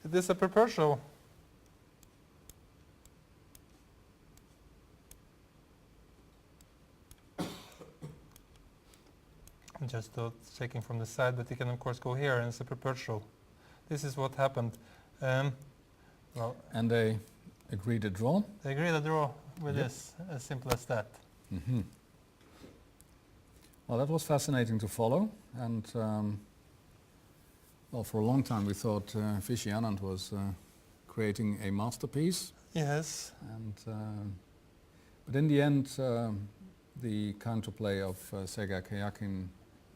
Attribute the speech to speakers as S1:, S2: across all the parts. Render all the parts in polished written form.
S1: It is a proportional. Just checking from the side, but you can of course go here, and it's a proportional. This is what happened. Well,
S2: And they agreed to draw?
S1: they agreed to draw with
S2: Yep.
S1: this, as simple as that.
S2: Mm-hmm. Well, that was fascinating to follow, and well, for a long time we thought Vishy Anand was creating a masterpiece,
S1: Yes.
S2: and but in the end, the counterplay of Sergey Karjakin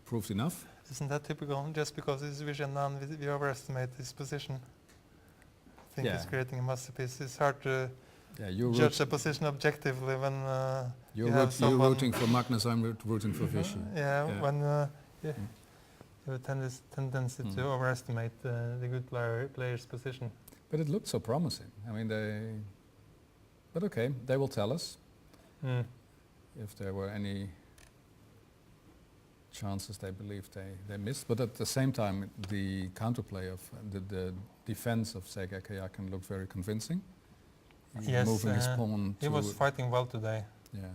S2: proved enough.
S1: Isn't that typical? Just because it's Vishy Anand, we overestimate his position. I think he's
S2: Yeah.
S1: creating a masterpiece. It's hard to
S2: Yeah, you're,
S1: judge a position objectively when
S2: you're,
S1: you have
S2: you're
S1: someone.
S2: rooting for Magnus, I'm rooting for Vishy.
S1: Yeah,
S2: Yeah.
S1: when you have a tendency to overestimate the good player's position.
S2: But it looked so promising. I mean, but okay, they will tell us if there were any chances they believed they missed. But at the same time, the counterplay of the defense of Sergey Karjakin looked very convincing.
S1: Yes,
S2: Moving his pawn
S1: he
S2: to
S1: was fighting well today.
S2: yeah.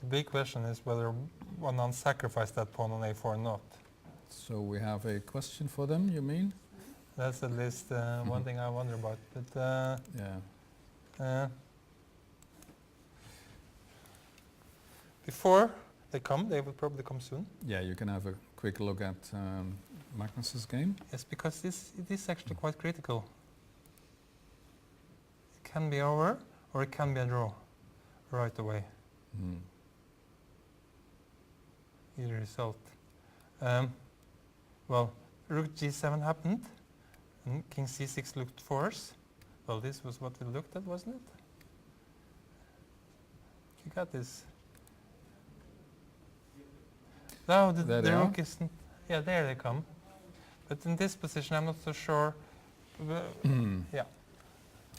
S1: The big question is whether one sacrificed that pawn on a4 or not.
S2: So we have a question for them, you mean?
S1: That's at least one thing I wonder about. But
S2: Yeah.
S1: Before they come, they will probably come soon.
S2: Yeah, you can have a quick look at Magnus's game.
S1: Yes, because it is actually quite critical. It can be over, or it can be a draw right away. Either result. Well, rook g7 happened, and king c6 looked force. Well, this was what we looked at, wasn't it? You got this. No,
S2: There
S1: the
S2: they
S1: rook
S2: are.
S1: isn't. Yeah, there they come. But in this position, I'm not so sure. Yeah.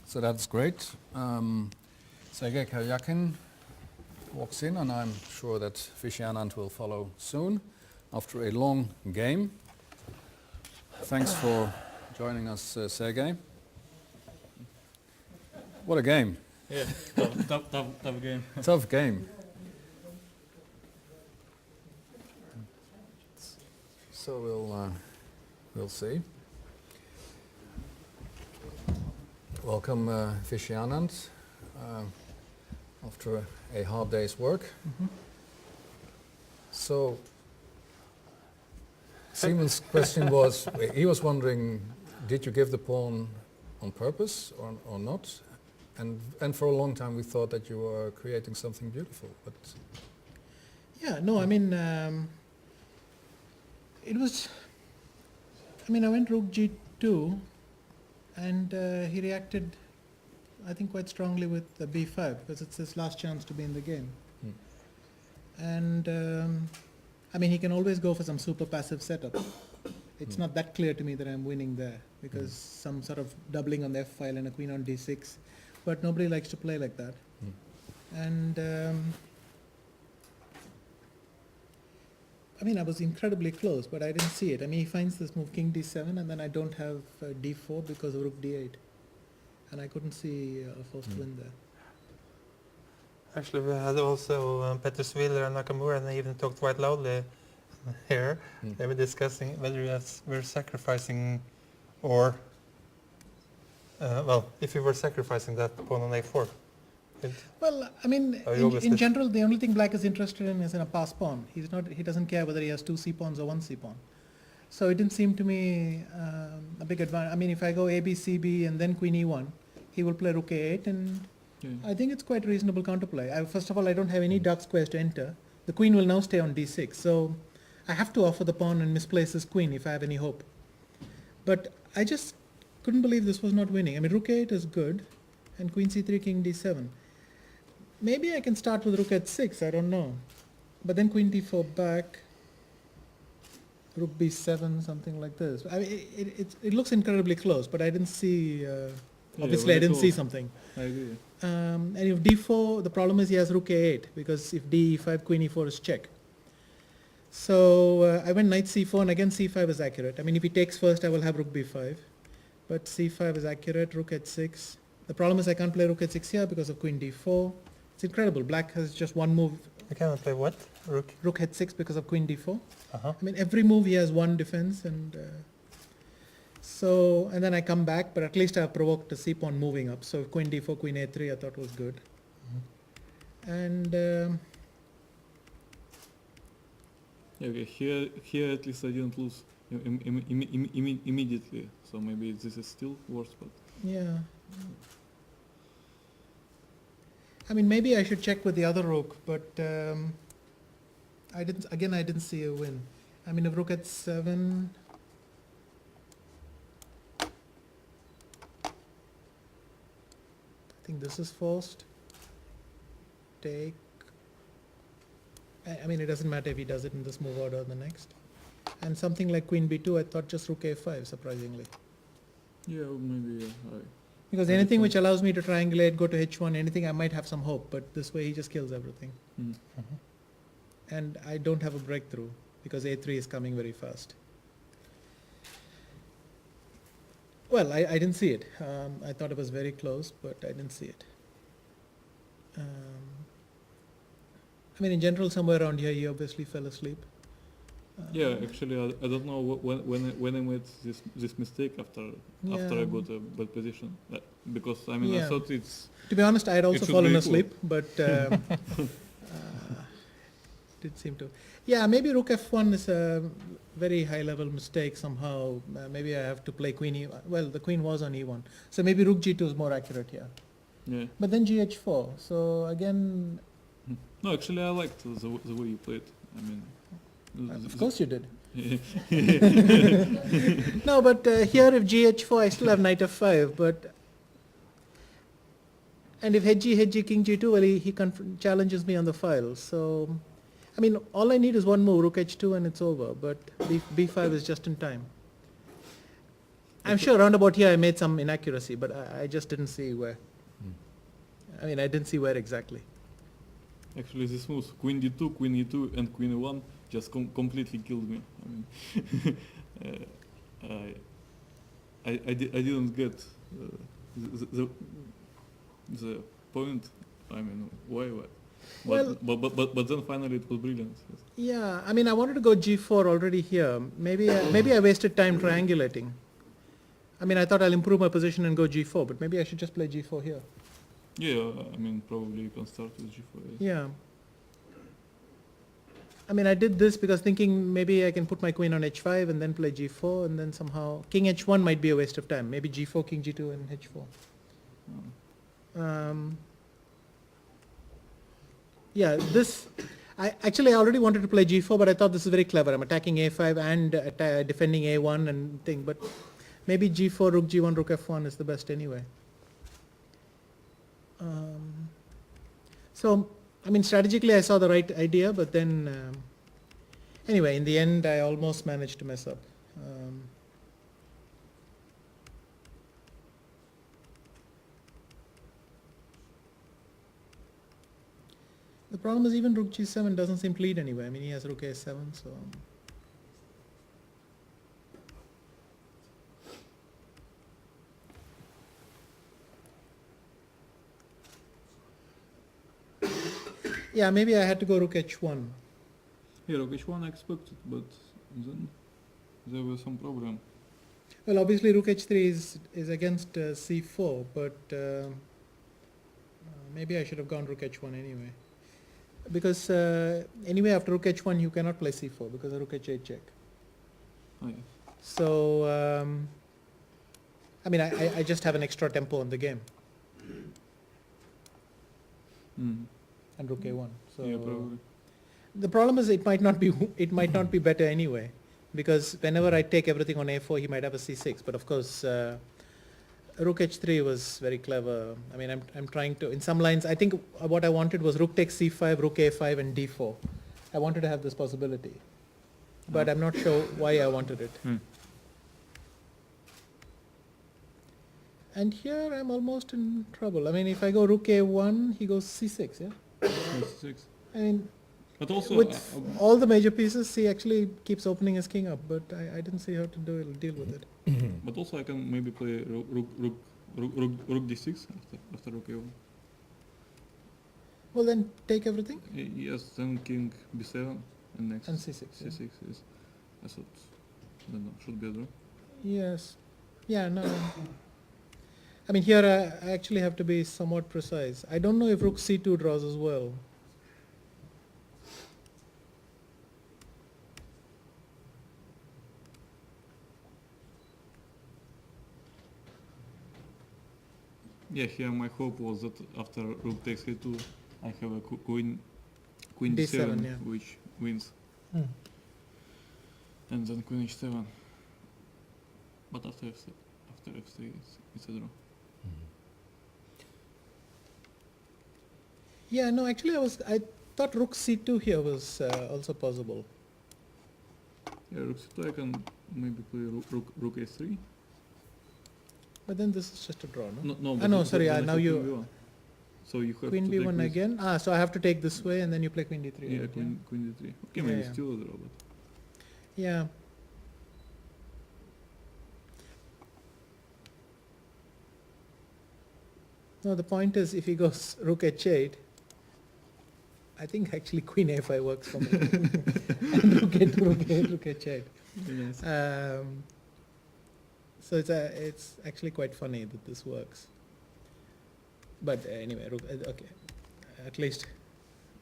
S2: So that's great. Sergey Karjakin walks in, and I'm sure that Vishy Anand will follow soon after a long game. Thanks for joining us, Sergey. What a game.
S3: Yeah, tough game.
S2: Tough game. So we'll see. Welcome, Vishy Anand, after a hard day's work. So Simon's question was, he was wondering, did you give the pawn on purpose or not? And for a long time we thought that you were creating something beautiful, but
S4: Yeah, no, I mean, it was, I mean, I went rook g2, and he reacted, I think, quite strongly with the b5, because it's his last chance to be in the game. And, I mean, he can always go for some super passive setup. It's not that clear to me that I'm winning there, because some sort of doubling on the f file and a queen on d6, but nobody likes to play like that. And I mean, I was incredibly close, but I didn't see it. I mean, he finds this move king d7, and then I don't have d4 because of rook d8, and I couldn't see a forced win there.
S1: Actually, we had also Petter Sviller and Nakamura, and they even talked quite loudly here. They were discussing whether we're sacrificing, or well, if we were sacrificing that pawn on a4.
S4: Well, I mean,
S1: Oh, you always
S4: in
S1: did.
S4: general, the only thing black is interested in is in a pass pawn. He doesn't care whether he has two c pawns or one c pawn. So it didn't seem to me a big advantage. I mean, if I go a, b, c, b, and then queen e1, he will play rook a8, and I think it's quite reasonable counterplay. First of all, I don't have any dark squares to enter. The queen will now stay on d6, so I have to offer the pawn and misplace this queen if I have any hope. But I just couldn't believe this was not winning. I mean, rook a8 is good, and queen c3, king d7. Maybe I can start with rook h6, I don't know. But then queen d4 back, rook b7, something like this. I mean, it looks incredibly close, but I didn't see, obviously I didn't see something.
S3: I agree.
S4: And if d4, the problem is he has rook a8, because if d5, queen e4 is check. So I went knight c4, and again c5 is accurate. I mean, if he takes first, I will have rook b5. but c5 is accurate, rook h6. The problem is I can't play rook h6 here because of queen d4. It's incredible. Black has just one move,
S1: You cannot play what? Rook?
S4: rook h6 because of queen d4.
S1: Uh-huh.
S4: I mean, every move he has one defense, and so, and then I come back, but at least I have provoked a c-pawn moving up. So queen d4, queen a3 I thought was good. And
S3: Okay, here at least I didn't lose immediately, so maybe this is still worse, but
S4: yeah. I mean, maybe I should check with the other rook, but I didn't see a win. I mean, if rook at 7, I think this is forced. Take. I mean, it doesn't matter if he does it in this move order or the next. And something like queen b2, I thought just rook a5, surprisingly.
S3: yeah, maybe
S4: Because
S3: I
S4: anything which
S3: understand.
S4: allows me to triangulate, go to h1, anything, I might have some hope, but this way he just kills everything. And I don't have a breakthrough, because a3 is coming very fast. Well, I didn't see it. I thought it was very close, but I didn't see it. I mean, in general, somewhere around here, he obviously fell asleep.
S3: Yeah, actually, I don't know when I made this mistake after I got a bad position, because I mean I
S4: Yeah.
S3: thought it's
S4: To be honest, I had also
S3: should
S4: fallen
S3: be
S4: asleep, but did seem to. Yeah, maybe rook f1 is a very high-level mistake somehow. Maybe I have to play queen e. Well, the queen was on e1, so maybe rook g2 is more accurate here.
S3: yeah.
S4: But then gh4. So again,
S3: No, actually, I liked the way you played. I mean,
S4: of course you did.
S3: yeah.
S4: No, but here if gh4, I still have knight f5. But and if h g king g2, well, he challenges me on the file. So, I mean, all I need is one move, rook h2, and it's over. But b5 is just in time. I'm sure around about here I made some inaccuracy, but I just didn't see where. I mean, I didn't see where exactly.
S3: Actually, this moves queen d2, queen e2, and queen e1 just completely killed me. I mean, I didn't get the point. I mean, why?
S4: Well-
S3: But then finally it was brilliant. Yes.
S4: Yeah, I mean, I wanted to go g4 already here. Maybe I wasted time triangulating. I mean, I thought I'll improve my position and go g4, but maybe I should just play g4 here.
S3: Yeah, I mean, probably you can start with g4. Yes.
S4: Yeah. I mean, I did this because thinking maybe I can put my queen on h5 and then play g4, and then somehow king h1 might be a waste of time. Maybe g4, king g2, and h4. Yeah, this, I already wanted to play g4, but I thought this is very clever. I'm attacking a5 and defending a1 and thing, but maybe g4, rook g1, rook f1 is the best anyway. So, I mean, strategically I saw the right idea, but then, anyway, in the end I almost managed to mess up. The problem is even rook g7 doesn't seem to lead anywhere. I mean, he has rook a7, so. Yeah, maybe I had to go rook h1.
S3: Yeah, rook h1 I expected, but then there was some problem.
S4: Well, obviously rook h3 is against c4, but maybe I should have gone rook h1 anyway. Because anyway, after rook h1 you cannot play c4 because of rook h8 check.
S3: Oh, yeah.
S4: So, I mean, I just have an extra tempo on the game.
S3: Mm.
S4: And rook a1. So
S3: Yeah, probably.
S4: the problem is it might not be better anyway, because whenever I take everything on a4, he might have a c6. But of course, rook h3 was very clever. I mean, I'm trying to, in some lines, I think what I wanted was rook takes c5, rook a5, and d4. I wanted to have this possibility, but I'm not sure why I wanted it.
S3: Hmm.
S4: And here I'm almost in trouble. I mean, if I go rook a1, he goes c6, yeah?
S3: Yes, 6.
S4: I mean,
S3: But also,
S4: With all the major pieces, he actually keeps opening his king up, but I didn't see how to deal with it.
S3: but also I can maybe play rook d6 after rook a1.
S4: Well, then take everything
S3: Yes, then king b7 and next
S4: and c6. Yeah.
S3: c6 is. I thought, I don't know, should be a draw.
S4: Yes. Yeah, no. I mean, here I actually have to be somewhat precise. I don't know if rook c2 draws as well.
S3: Yeah, here my hope was that after rook takes a2, I have a queen d7,
S4: D7, yeah.
S3: which wins,
S1: Hmm.
S3: and then queen h7. But after f3, it's a draw.
S4: Yeah, no, actually I thought rook c2 here was also possible.
S3: Yeah, rook c2, I can maybe play rook a3.
S4: But then this is just a draw, no?
S3: No,
S4: Ah, no,
S3: but
S4: sorry,
S3: then I
S4: now
S3: have
S4: you-
S3: queen b1. So you have
S4: Queen
S3: to take
S4: b1
S3: this.
S4: again. Ah, so I have to take this way and then you play queen d3.
S3: Yeah,
S4: right?
S3: queen d3. Okay,
S4: Yeah,
S3: maybe
S4: yeah.
S3: still a draw, but
S4: Yeah. No, the point is if he goes rook h8, I think actually queen a5 works for me. And rook h8.
S3: yes.
S4: So it's actually quite funny that this works. But anyway, okay. At least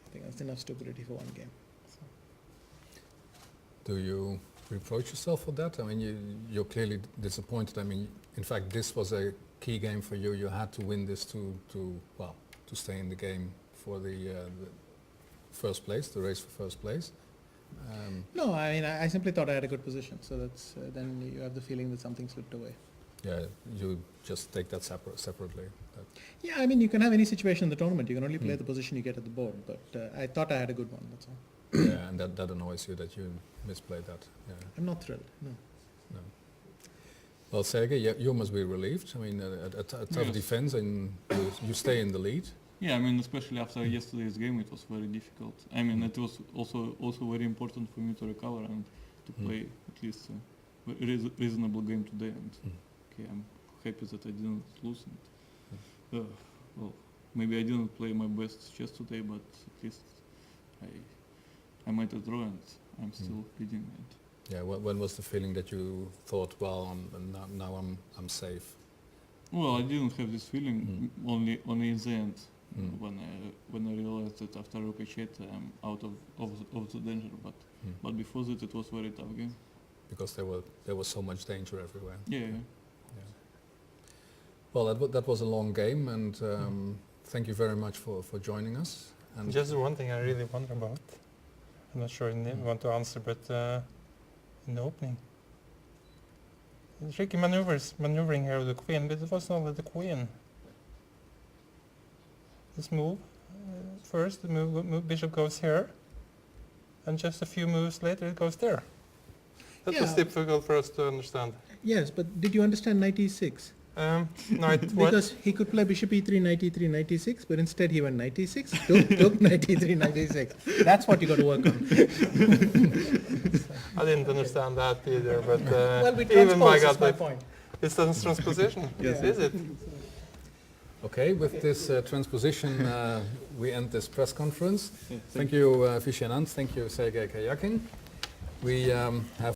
S4: I think that's enough stupidity for one game. So.
S2: Do you reproach yourself for that? I mean, you're clearly disappointed. I mean, in fact, this was a key game for you. You had to win this to stay in the game for the first place, the race for first place.
S4: No, I mean I simply thought I had a good position. So that's then you have the feeling that something slipped away.
S2: Yeah, you just take that separately.
S4: Yeah, I mean you can have any situation in the tournament. You can only play
S2: Hmm.
S4: the position you get at the board. But I thought I had a good one. That's all.
S2: Yeah, and that annoys you that you misplayed that. Yeah.
S4: I'm not thrilled. No.
S2: No. Well, Sergey, you must be relieved. I mean, a tough
S3: Yes.
S2: defense, and you stay in the lead.
S3: Yeah, I mean, especially after yesterday's game, it was very difficult. I mean, it was also very important for me to recover and to play at least a reasonable game today. And okay, I'm happy that I didn't lose. And, well, maybe I didn't play my best chess today, but at least I made a draw and I'm still leading. And
S2: Yeah. When was the feeling that you thought, well, now I'm safe?
S3: well, I didn't have this feeling only in the end.
S2: Mm.
S3: When I realized that after rook h8 I'm out of the danger, but before that it was very tough game.
S2: Because there was so much danger everywhere.
S3: Yeah.
S2: Yeah. Well, that was a long game, and thank you very much for joining us. And
S1: Just one thing I really wonder about. I'm not sure you want to answer, but in the opening. Tricky maneuvering here with the queen, but it wasn't only the queen. This move, first the move bishop goes here, and just a few moves later it goes there. That was
S4: Yeah.
S1: difficult for us to understand.
S4: Yes, but did you understand knight e6?
S1: Knight what?
S4: Because he could play bishop e3, knight e3, knight e6, but instead he went knight e6, took knight e3, knight e6. That's what you got to work on.
S1: I didn't understand that either, but
S4: Well, we
S1: even by
S4: transpose, is
S1: God,
S4: my
S1: like,
S4: point.
S1: it's a transposition.
S4: Yes.
S1: Is it?
S2: okay, with this transposition, we end this press conference.
S3: Yeah,
S2: Thank you, Vishy Anand. Thank you, Sergey Karjakin. We have